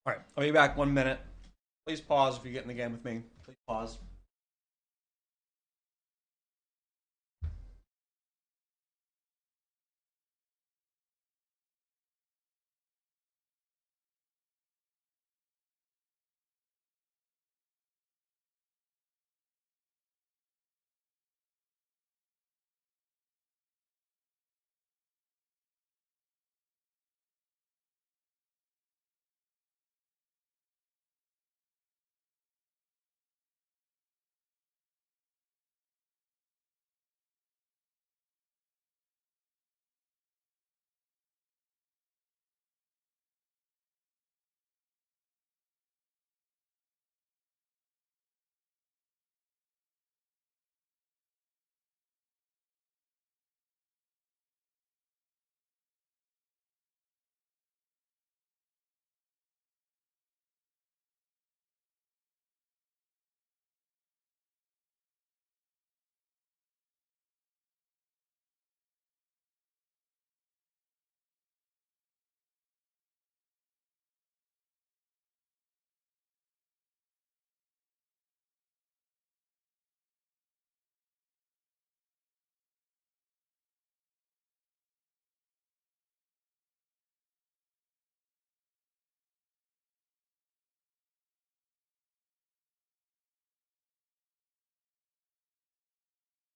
All right, I'll be back 1 minute. Please pause if you get in the game with me. Please pause.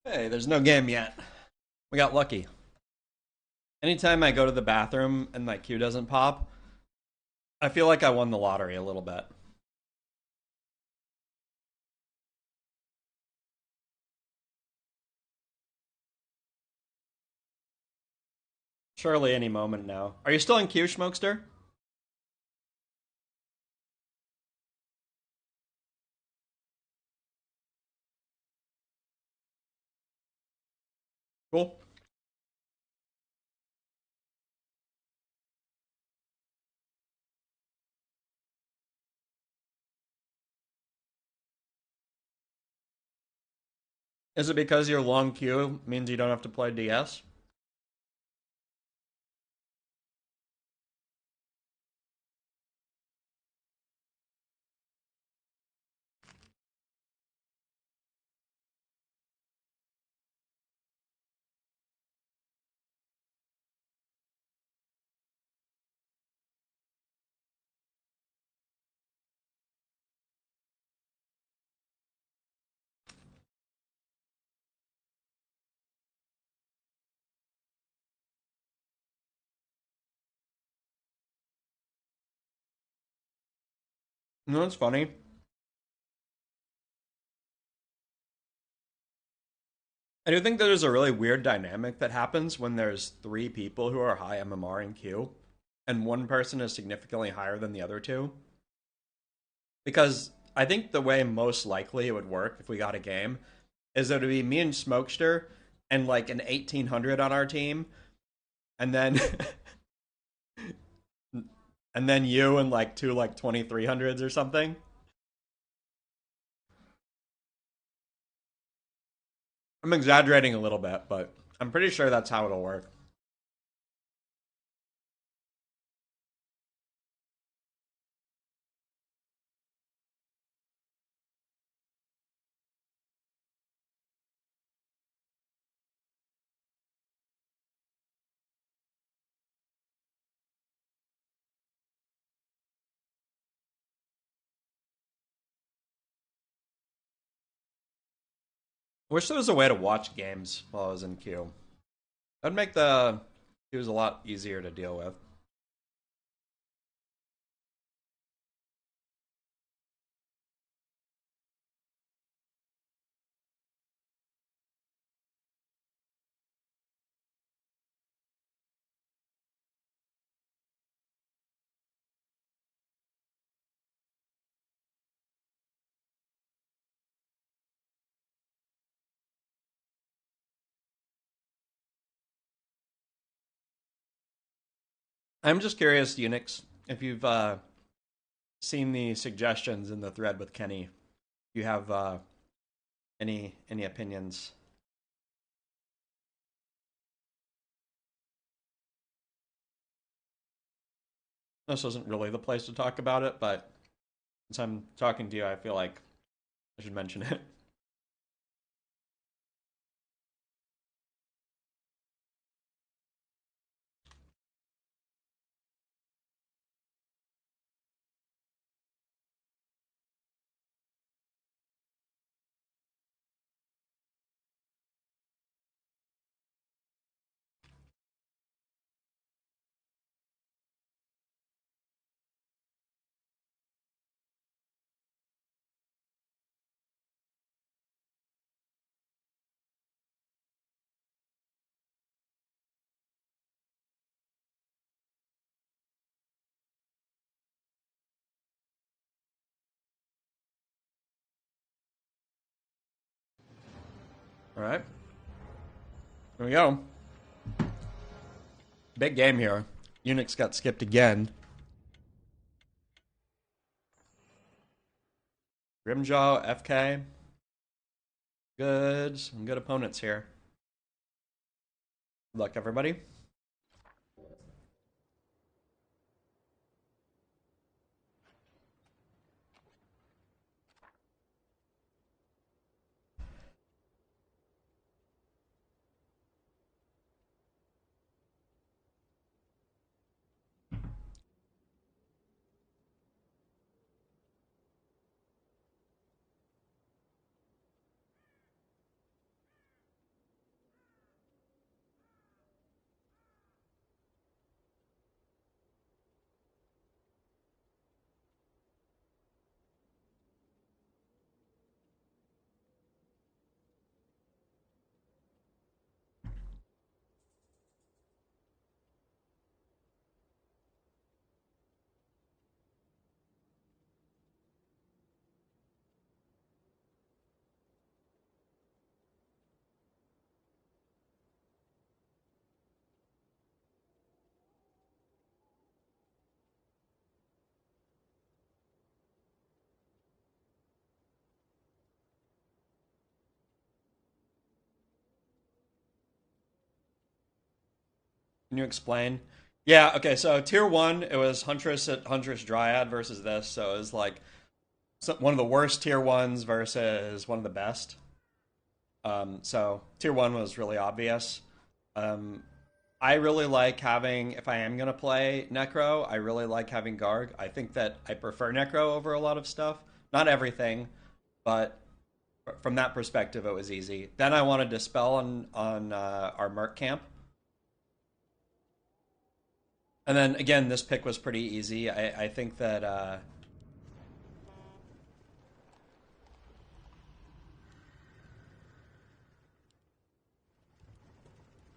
Hey, there's no game yet. We got lucky. Anytime I go to the bathroom and my queue doesn't pop, I feel like I won the lottery a little bit. Surely any moment now. Are you still in queue, Smokester? Cool. Is it because your long queue means you don't have to play DS? You know what's funny? I do think that there's a really weird dynamic that happens when there's three people who are high MMR in queue, and one person is significantly higher than the other two. Because I think the way most likely it would work if we got a game is that it would be me and Smokester and like an 1800 on our team, and then and then you and like two like 2300s or something. I'm exaggerating a little bit, but I'm pretty sure that's how it'll work. I wish there was a way to watch games while I was in queue. That'd make the queues a lot easier to deal with. I'm just curious, Unix, if you've seen the suggestions in the thread with Kenny. If you have any opinions? this isn't really the place to talk about it, but since I'm talking to you, I feel like I should mention it. All right, here we go. Big game here. Unix got skipped again. Grimjaw, FK. Good. Some good opponents here. Good luck, everybody. Can you explain? Yeah, okay, so tier one, it was Huntress at Huntress Dryad versus this, so it was like one of the worst tier ones versus one of the best. So tier one was really obvious. Um, I really like having, if I am going to play Necro, I really like having Garg. I think that I prefer Necro over a lot of stuff. Not everything, but from that perspective, it was easy. Then I wanted to spell on our Merc camp. And then again, this pick was pretty easy. I think that oh,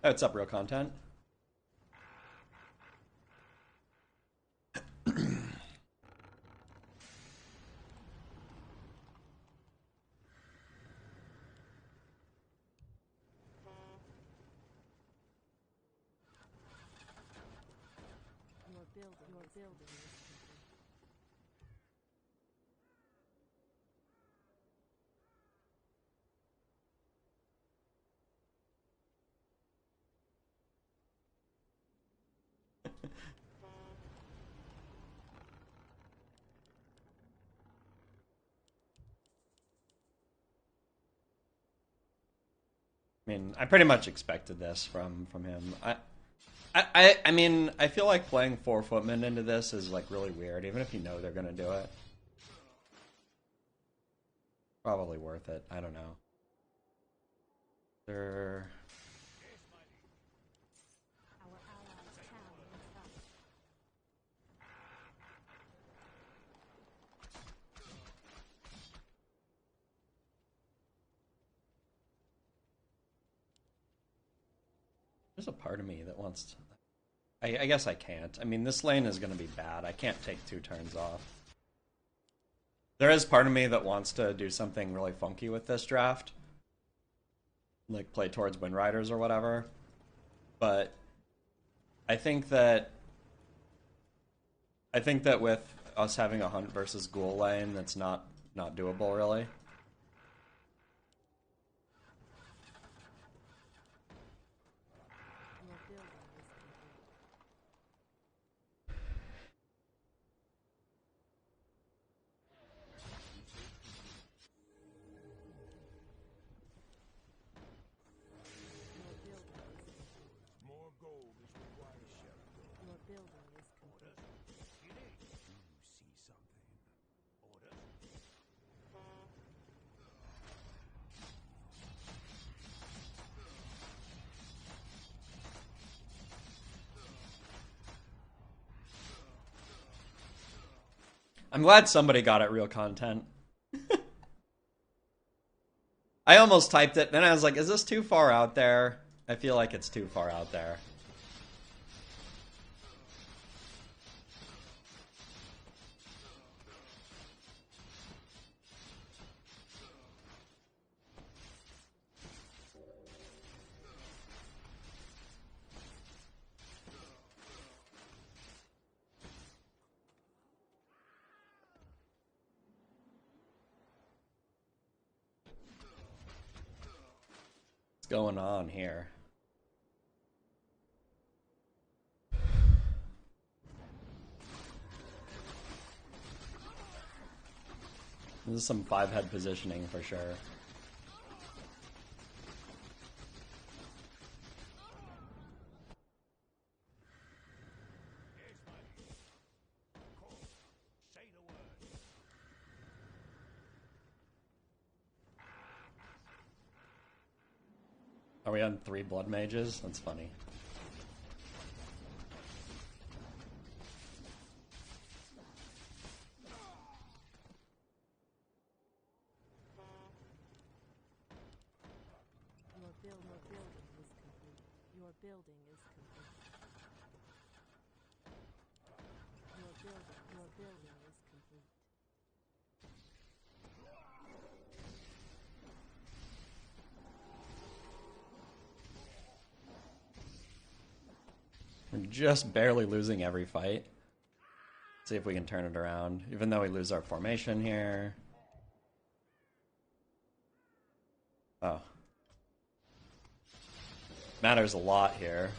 it's up real content. I mean, I pretty much expected this from him. I mean, I feel like playing 4 footmen into this is like really weird, even if you know they're gonna do it. Probably worth it. I don't know. They're there's a part of me that wants to. I guess I can't. I mean, this lane is going to be bad. I can't take 2 turns off. There is part of me that wants to do something really funky with this draft, like play towards Wind Riders or whatever. But I think that I think that with us having a Hunt versus Ghoul lane, that's not doable really. I'm glad somebody got it real content. I almost typed it, then I was like, is this too far out there? I feel like it's too far out there. What's going on here? This is some 5-head positioning for sure. Are we on 3 blood mages? That's funny. Your building is complete. Your building is complete. We're just barely losing every fight. See if we can turn it around, even though we lose our formation here. Oh. Matters a lot here.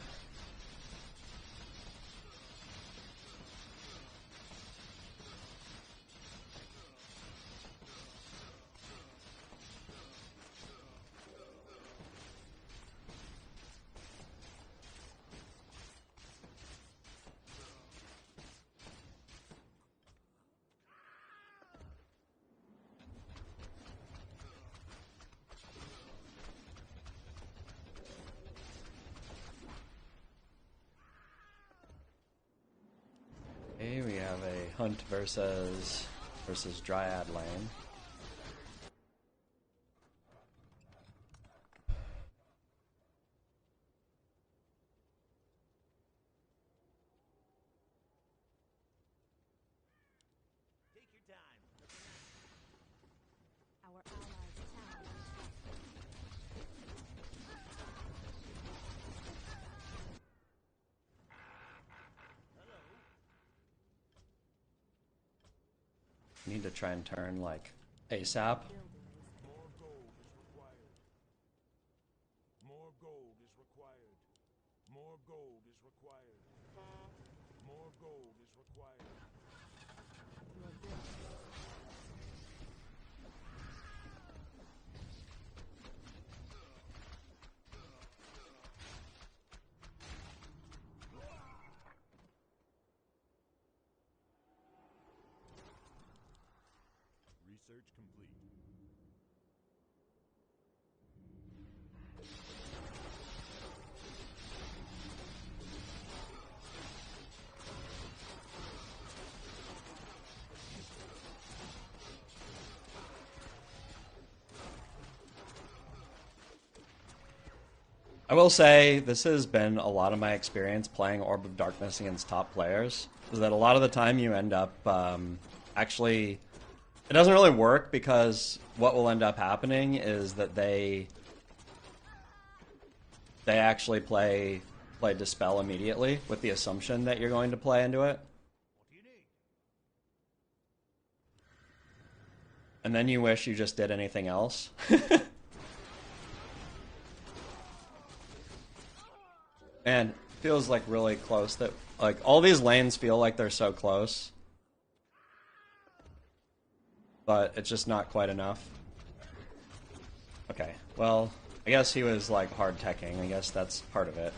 Okay, we have a hunt versus Dryad lane. Take your time. Our allies' town is Need to try and turn like ASAP. More gold is required. More gold is required. More gold is required. More gold is required. your building. Research complete. I will say this has been a lot of my experience playing Orb of Darkness against top players, is that a lot of the time you end up actually, it doesn't really work because what will end up happening is that they actually play Dispel immediately with the assumption that you're going to play into it. What do you need? And then you wish you just did anything else. Man, feels like really close that like all these lanes feel like they're so close. But it's just not quite enough. Okay, well, I guess he was like hard teching. I guess that's part of it.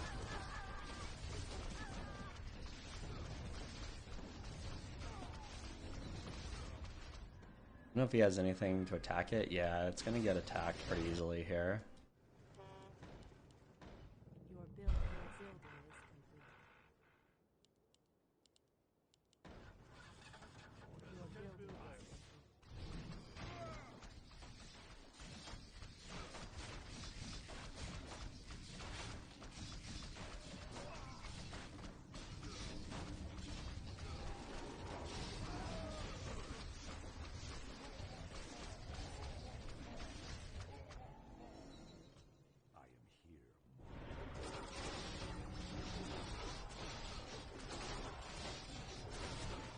I don't know if he has anything to attack it. Yeah, it's gonna get attacked pretty easily here. Your building is complete. Your building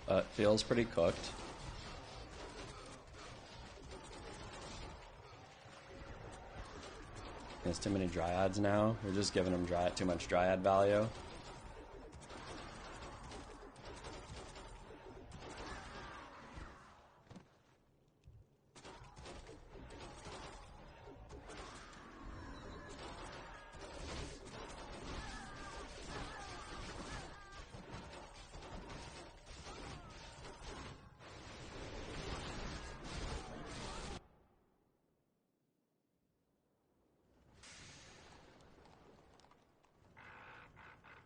It feels pretty cooked. There's too many dryads now. We're just giving them too much dryad value.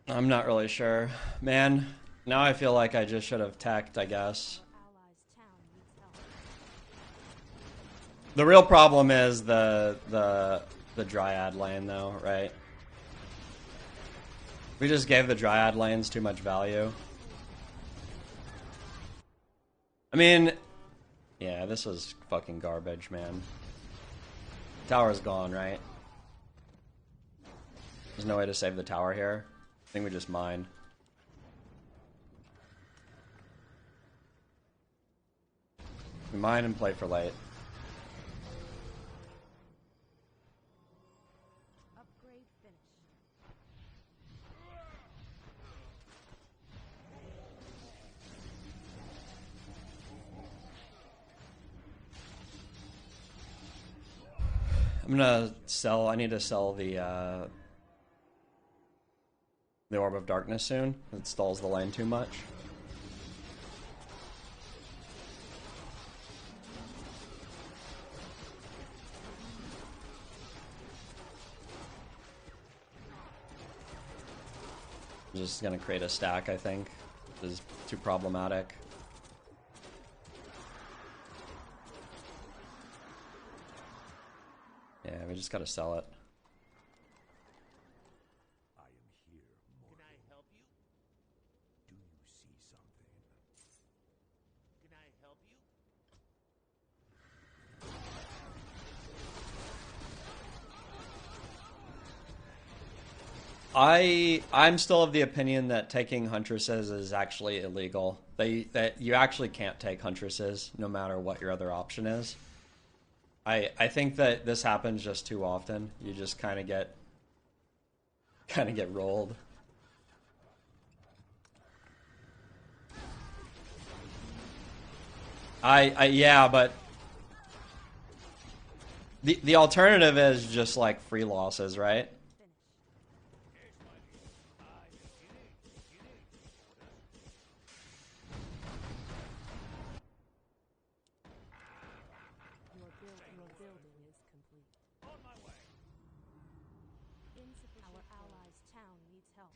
I'm not really sure. Man, now I feel like I just should have teched, I guess. Allies' town needs help. The real problem is the dryad lane though, right? We just gave the dryad lanes too much value. I mean, yeah, this was fucking garbage, man. Tower's gone, right? There's no way to save the tower here. I think we just mine. We mine and play for late. Upgrade finished. I'm gonna sell. I need to sell the Orb of Darkness soon. It stalls the lane too much. I'm just gonna create a stack, I think. This is too problematic. Yeah, we just gotta sell it. I am here, mortal. Can I help you? Do you see something? Can I help you? I'm still of the opinion that taking huntresses is actually illegal. That you actually can't take huntresses no matter what your other option is. I think that this happens just too often. You just kind of get rolled. Yeah, but the alternative is just like free losses, right? Your building is complete. On my way. Insufficient. Our allies' town needs help.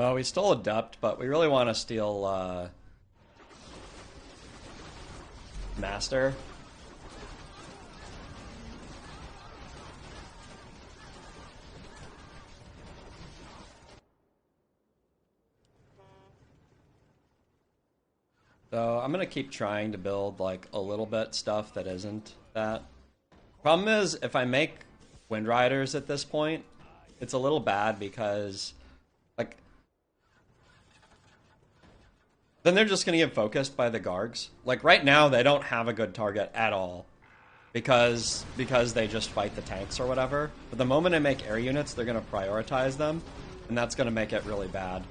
We stole Adept, but we really want to steal Master. So I'm gonna keep trying to build like a little bit stuff that isn't that. Problem is, if I make Wind Riders at this point, it's a little bad because like then they're just gonna get focused by the Gargs. Like right now, they don't have a good target at all because they just fight the tanks or whatever. But the moment I make air units, they're gonna prioritize them, and that's gonna make it really bad.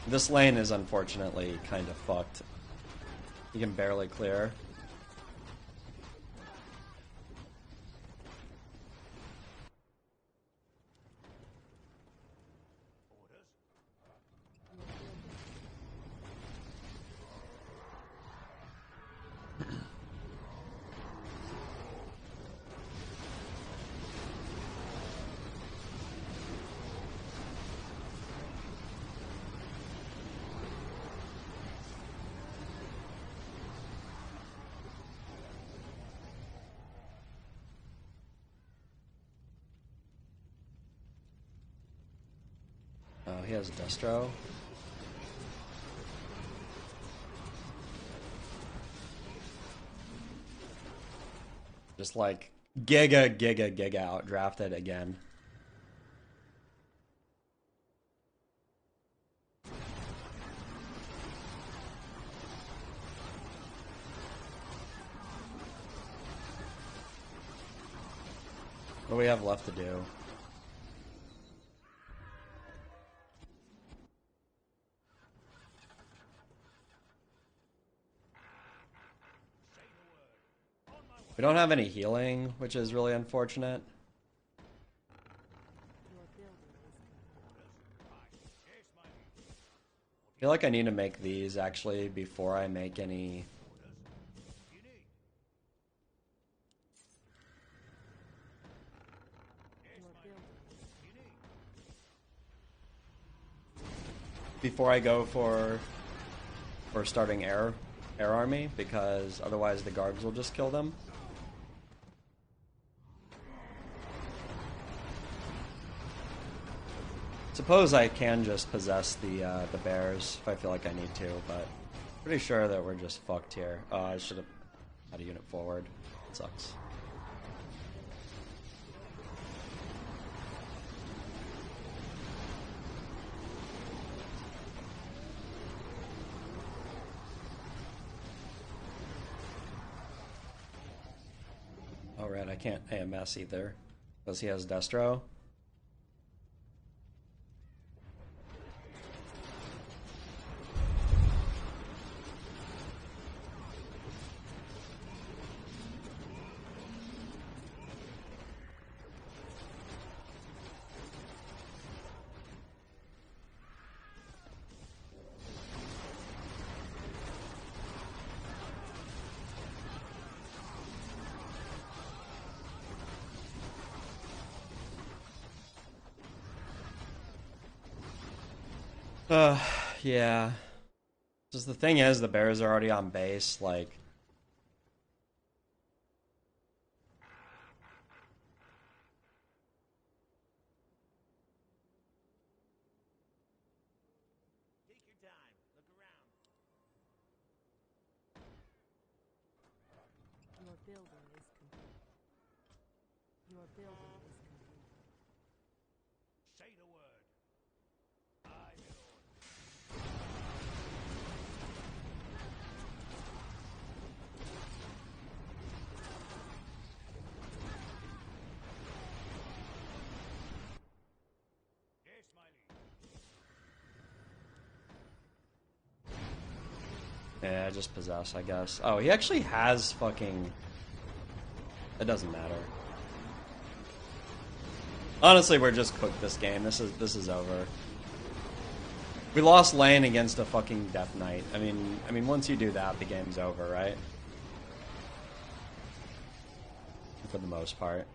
This lane is unfortunately kind of fucked. You can barely clear. Oh, he has Destro. Just like giga outdrafted again. What do we have left to do? We don't have any healing, which is really unfortunate. Your building is I feel like I need to make these actually before I make any. your building is Before I go for starting air army, because otherwise the Gargs will just kill them. Suppose I can just possess the bears if I feel like I need to, but pretty sure that we're just fucked here. Oh, I should have had a unit forward. It sucks. Oh, right, I can't AMS either, because he has Destro. Yeah. Just the thing is, the bears are already on base, like... Take your time. Look around. your building is complete. Your building is complete. Say the word. I will. Yes, my liege. Yeah, just possess, I guess. Oh, he actually has fucking... It doesn't matter. Honestly, we're just cooked this game. This is over. We lost lane against a fucking Death Knight. I mean, once you do that, the game's over, right? For the most part.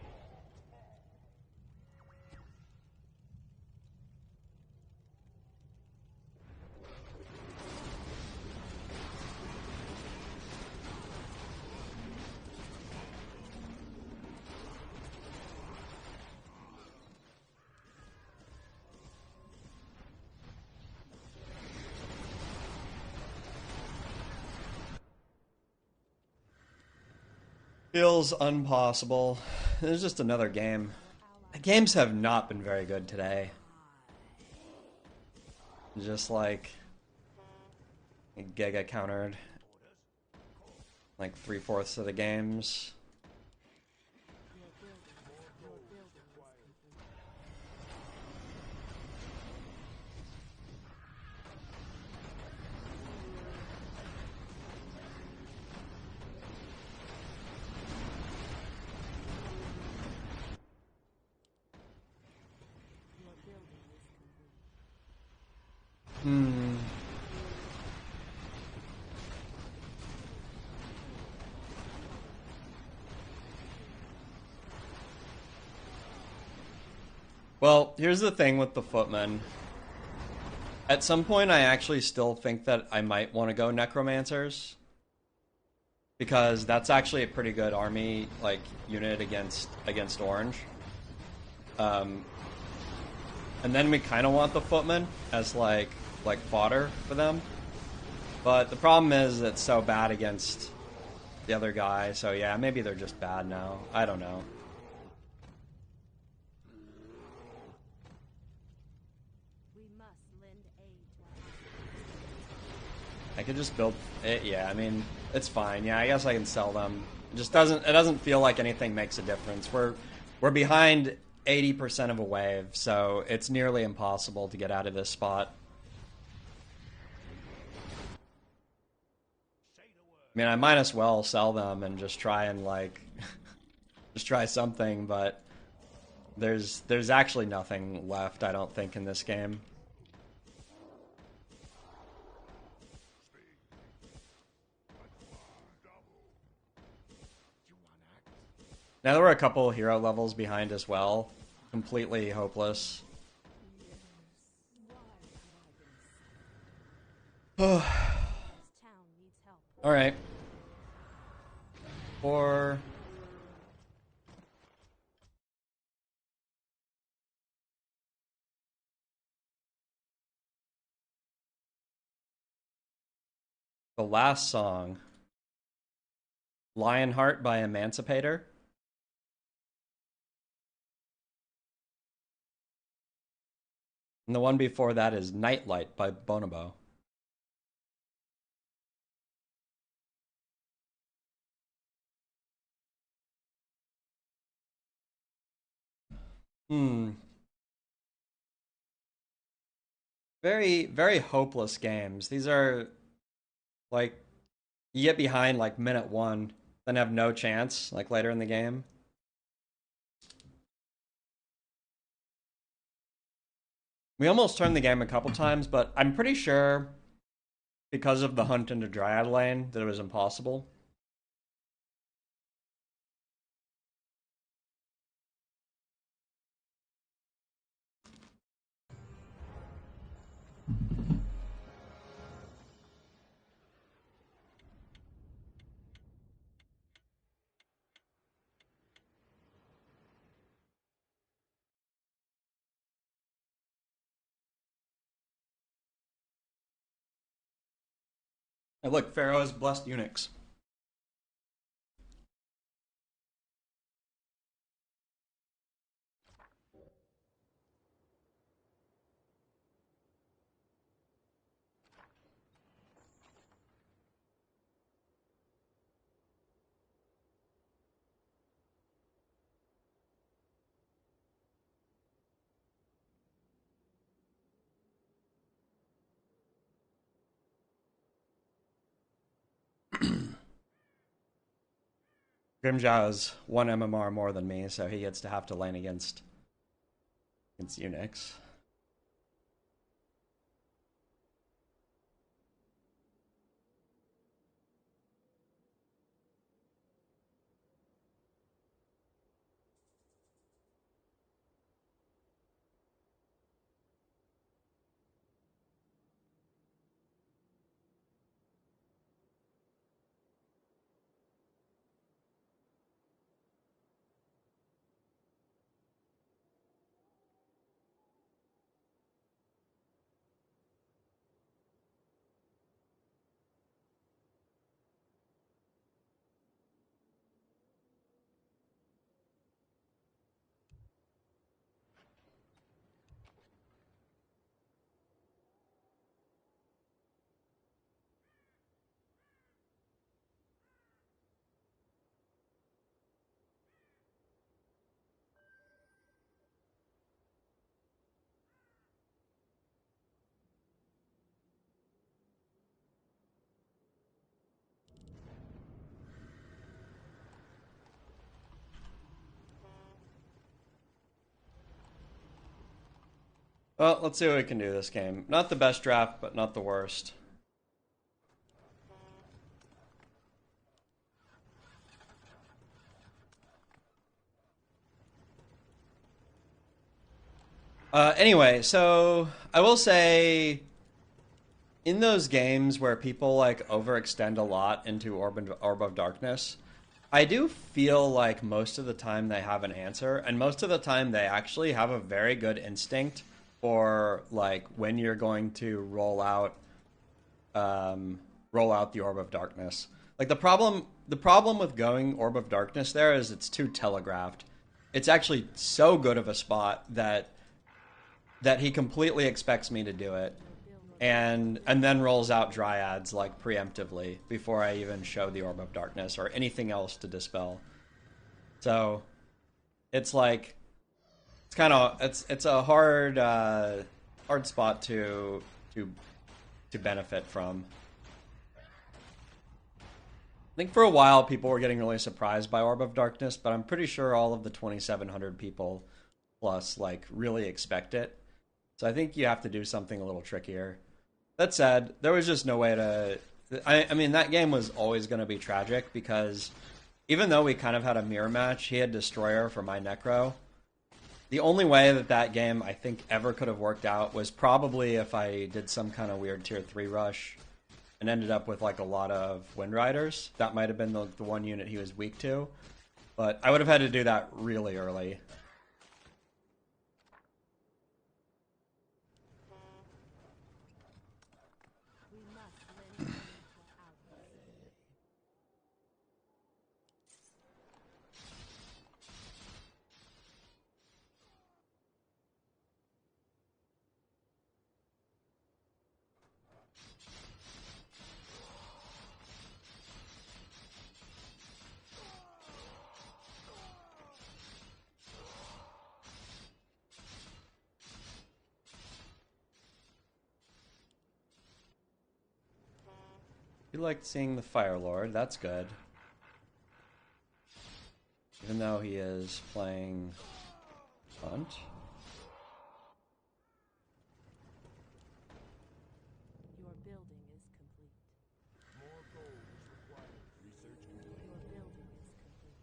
Feels impossible. There's just another game. The games have not been very good today. Just like Giga countered like 3/4 of the games. Well, here's the thing with the footmen. At some point, I actually still think that I might want to go necromancers, because that's actually a pretty good army like unit against orange. And then we kind of want the footmen as like fodder for them. But the problem is it's so bad against the other guy. So yeah, maybe they're just bad now. I don't know. We must lend aid to I could just build it. Yeah, I mean, it's fine. Yeah, I guess I can sell them. It doesn't feel like anything makes a difference. We're behind 80% of a wave, so it's nearly impossible to get out of this spot. I mean, I might as well sell them and just try and like just try something, but there's actually nothing left, I don't think, in this game. Now there were a couple hero levels behind as well. Completely hopeless. this town needs help. Alright. For the last song, Lionheart by Emancipator. And the one before that is Nightlight by Bonobo. Very, very hopeless games. These are like you get behind like minute 1, then have no chance like later in the game. We almost turned the game a couple times, but I'm pretty sure because of the hunt into Dryad Lane that it was impossible. Hey, look, Pharaoh has blessed Unix. Grimjaw has 1 MMR more than me, so he gets to have to lane against Unix. Well, let's see what we can do this game. Not the best draft, but not the worst. Anyway, so I will say, in those games where people like overextend a lot into Orb of Darkness, I do feel like most of the time they have an answer, and most of the time they actually have a very good instinct for like when you're going to roll out the Orb of Darkness. Like the problem with going Orb of Darkness there is it's too telegraphed. It's actually so good of a spot that he completely expects me to do it, and then rolls out Dryads like preemptively before I even show the Orb of Darkness or anything else to dispel. So it's like it's a hard spot to benefit from. I think for a while people were getting really surprised by Orb of Darkness, but I'm pretty sure all of the 2,700 people plus like really expect it. So I think you have to do something a little trickier. That said, there was just no way to. I mean, that game was always going to be tragic because even though we kind of had a mirror match, he had Destroyer for my Necro. The only way that game I think ever could have worked out was probably if I did some kind of weird tier 3 rush and ended up with like a lot of Wind Riders. That might have been the one unit he was weak to. But I would have had to do that really early. We must lend money to our allies. You liked seeing the Fire Lord, that's good. Even though he is playing Hunt. Your building is complete. More gold is required. Research complete. Your building is complete.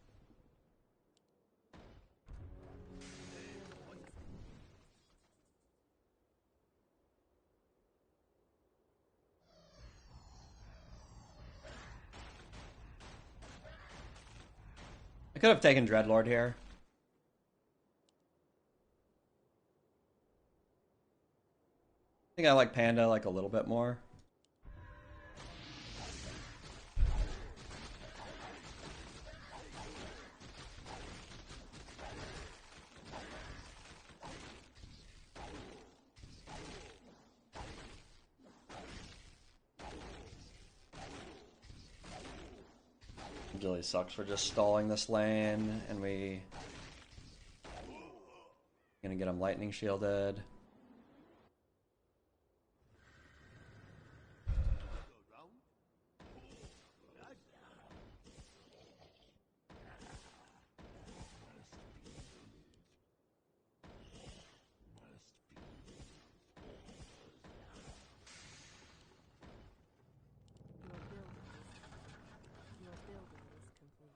I could have taken Dreadlord here. I think I like Panda like a little bit more. It really sucks. We're just stalling this lane, and we gonna get him lightning shielded.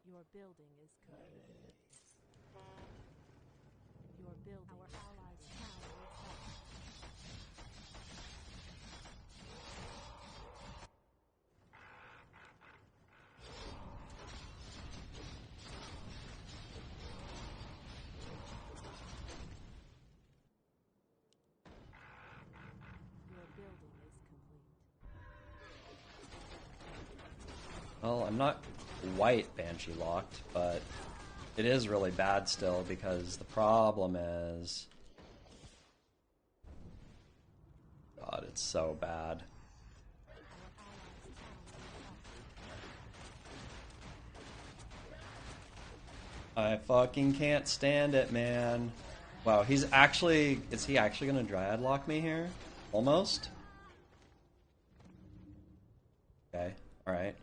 Your building is complete. Your building. Our allies' tower is up. Your building is complete. Well, I'm not quite Banshee locked, but it is really bad still because the problem is... God, it's so bad. I fucking can't stand it, man. Wow, he's actually... Is he actually gonna Dryad lock me here? Almost? Okay, alright.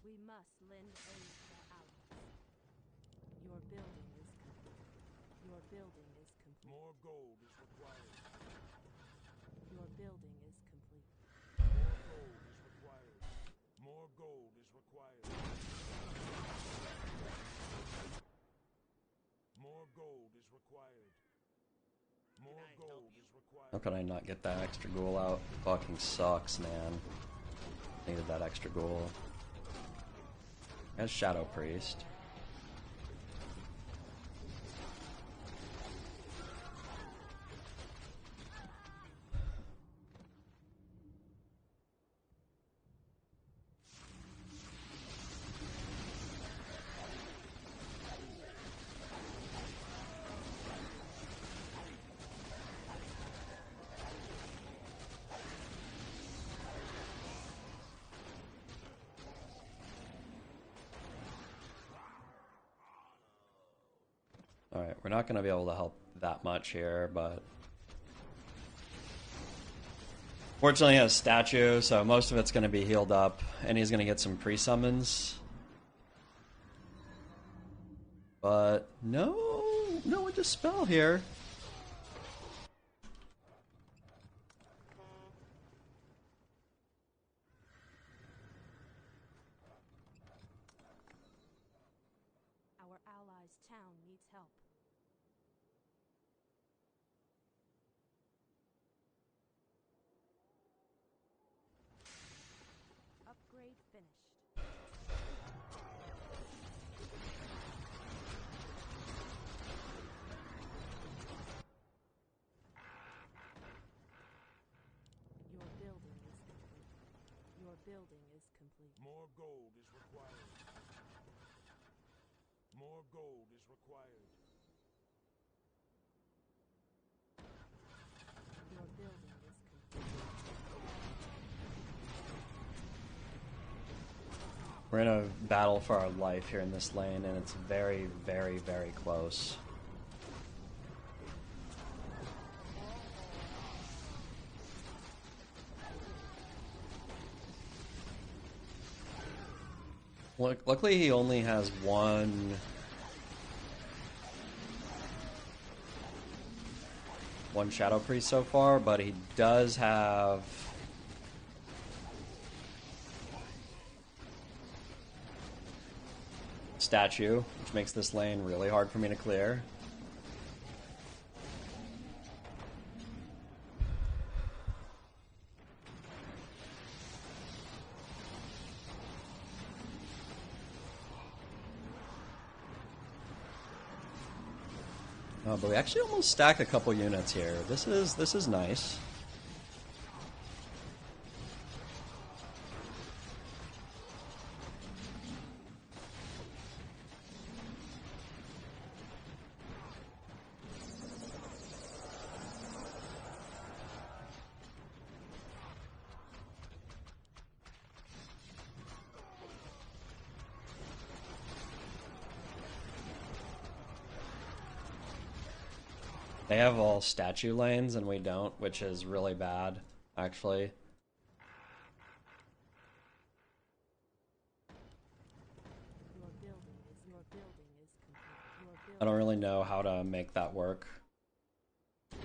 We must lend aid to our allies. Your building is complete. Your building is complete. More gold is required. Your building is complete. More gold is required. More gold is required. More gold is required. More gold is required. How could I not get that extra ghoul out? Fucking sucks, man. Needed that extra ghoul. As Shadow Priest. Alright, we're not going to be able to help that much here, but... Fortunately, he has statue, so most of it's going to be healed up, and he's going to get some pre-summons. But no one to spell here. Our allies' town needs help. Upgrade finished. Your building is complete. Your building is complete. More gold is required. More gold is required. Your building is complete. We're in a battle for our life here in this lane, and it's very, very, very close. Luckily, he only has one Shadow Priest so far, but he does have statue, which makes this lane really hard for me to clear. Oh, but we actually almost stack a couple units here. This is nice. They have all statue lanes and we don't, which is really bad, actually. Your building is complete. Your building I don't really know how to make that work. Turn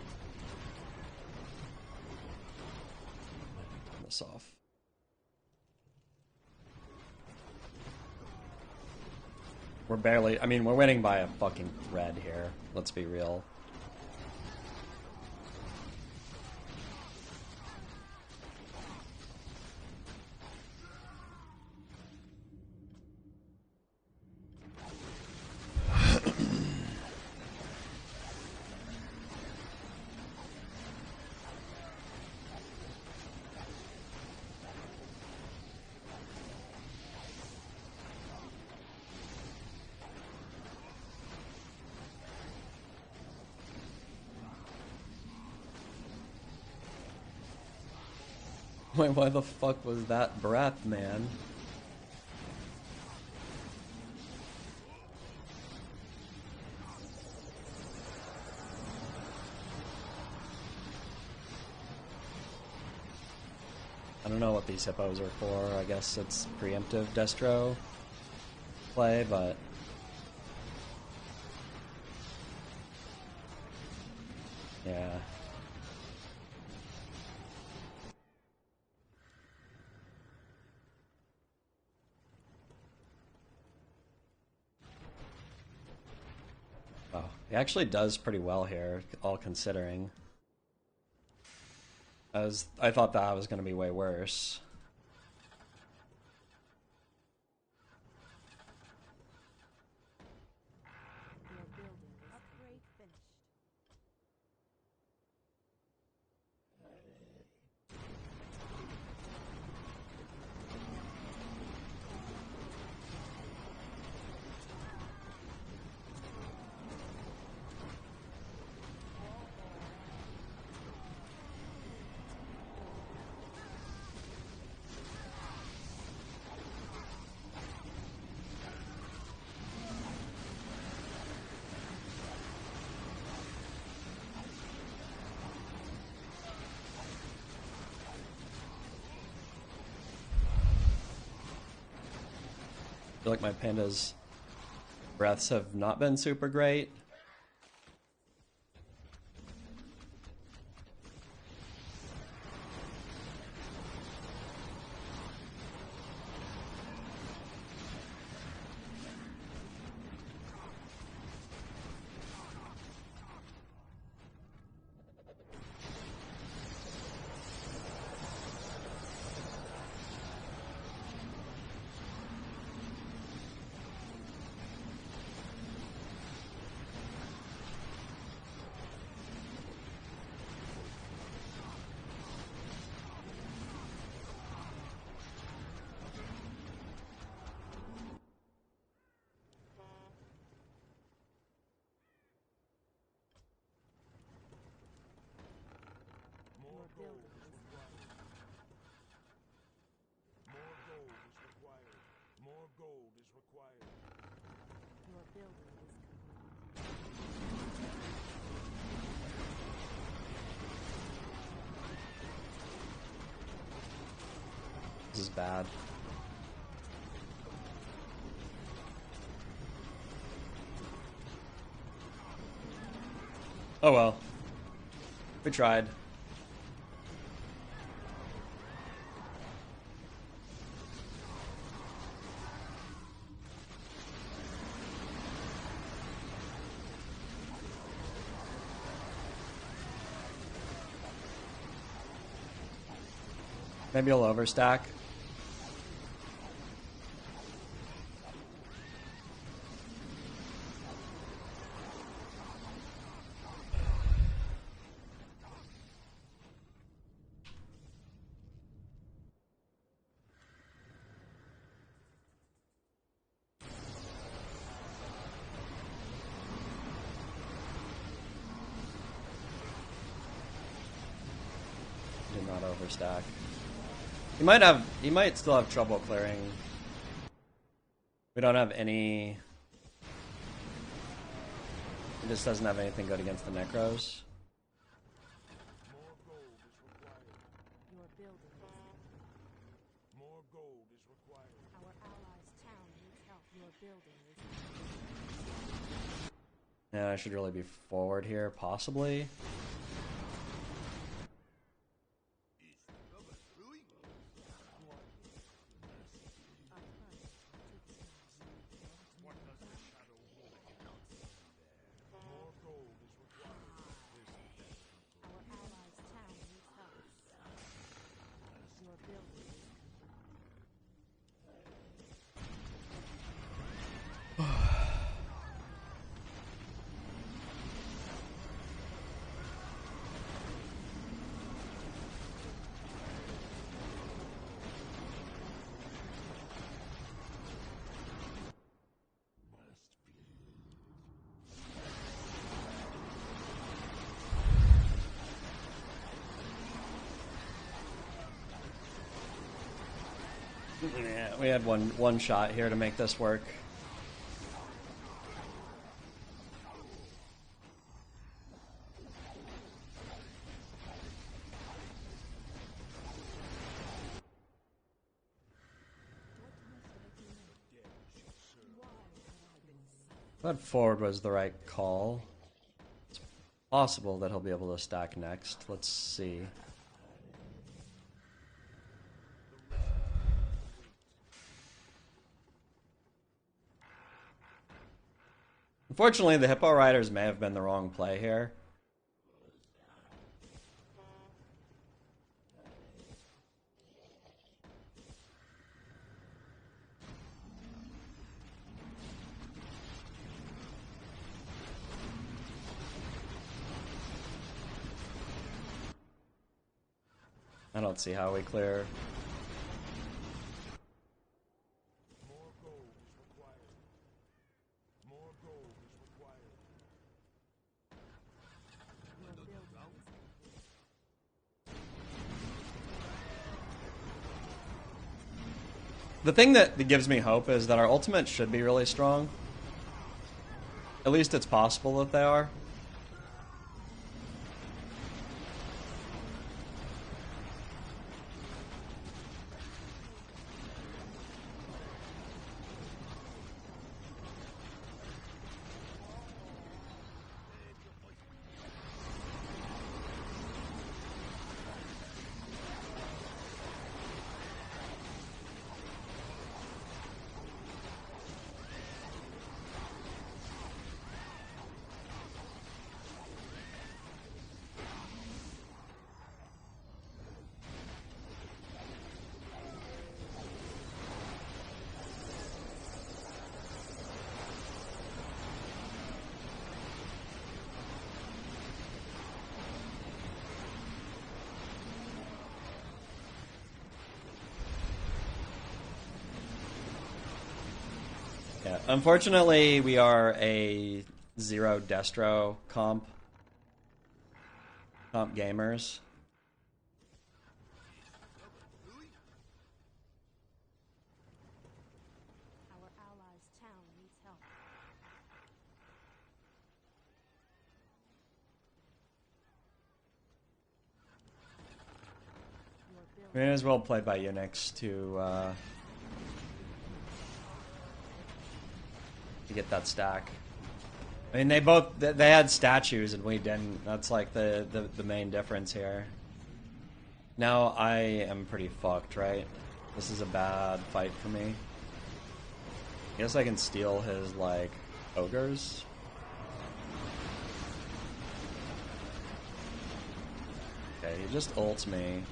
this off. We're barely, I mean, we're winning by a fucking thread here. Let's be real. Wait, why the fuck was that breath, man? I don't know what these hippos are for. I guess it's preemptive destro play, but yeah. Oh, he actually does pretty well here, all considering. I thought that was going to be way worse. Your building is upgrade finished. I feel like my panda's breaths have not been super great. More gold is required. More gold is required. More gold is required. Your building is complete. This is bad. Oh well. We tried. Maybe he'll overstack. Did not overstack. He might still have trouble clearing. We don't have any. He just doesn't have anything good against the Necros. More gold is required. Your building is complete. More gold is required. Our allies' town needs help. Your building is complete. Yeah, I should really be forward here, possibly. More gold is required. Our allies' town needs help. Your building is Yeah, we had one shot here to make this work. Thought forward was the right call. It's possible that he'll be able to stack next. Let's see. Unfortunately, the Hippo Riders may have been the wrong play here. I don't see how we clear. More gold is required. More gold is required. Your building is complete. The thing that gives me hope is that our ultimates should be really strong. At least it's possible that they are. Yeah, unfortunately, we are a zero destro comp gamers. Our allies' town needs help. Your I building mean, it is well played by Unix to get that stack. I mean, they had statues and we didn't. That's like the main difference here. Now I am pretty fucked, right? This is a bad fight for me. I guess I can steal his, like, ogres. Okay, he just ults me.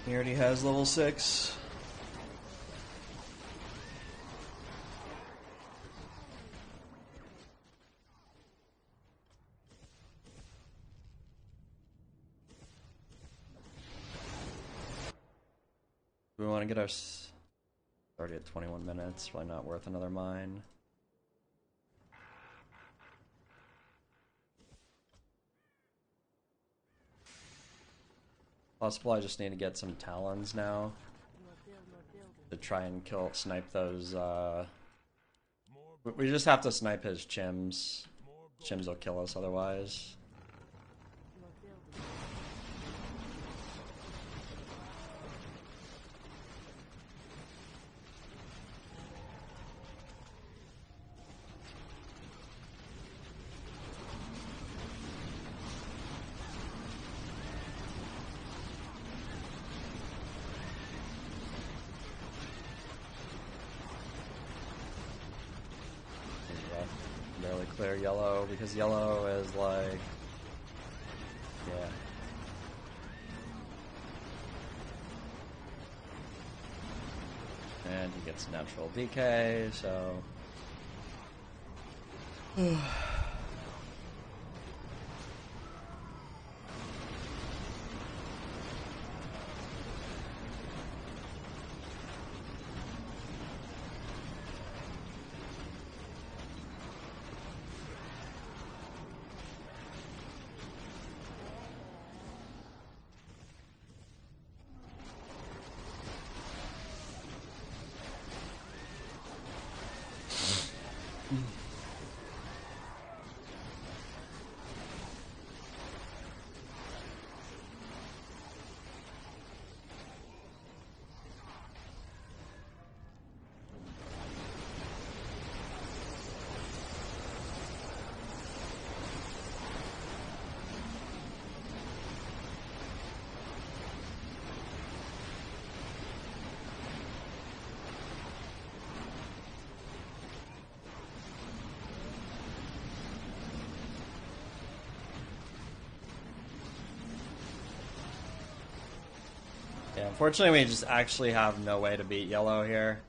He already has level 6. We want to get our... already at 21 minutes. Probably not worth another mine. Possible I just need to get some talons now to try and snipe those, we just have to snipe his chims. Chims will kill us otherwise. Your building. Barely clear yellow because yellow is like, yeah. And he gets natural decay, so. Yeah, unfortunately we just actually have no way to beat yellow here.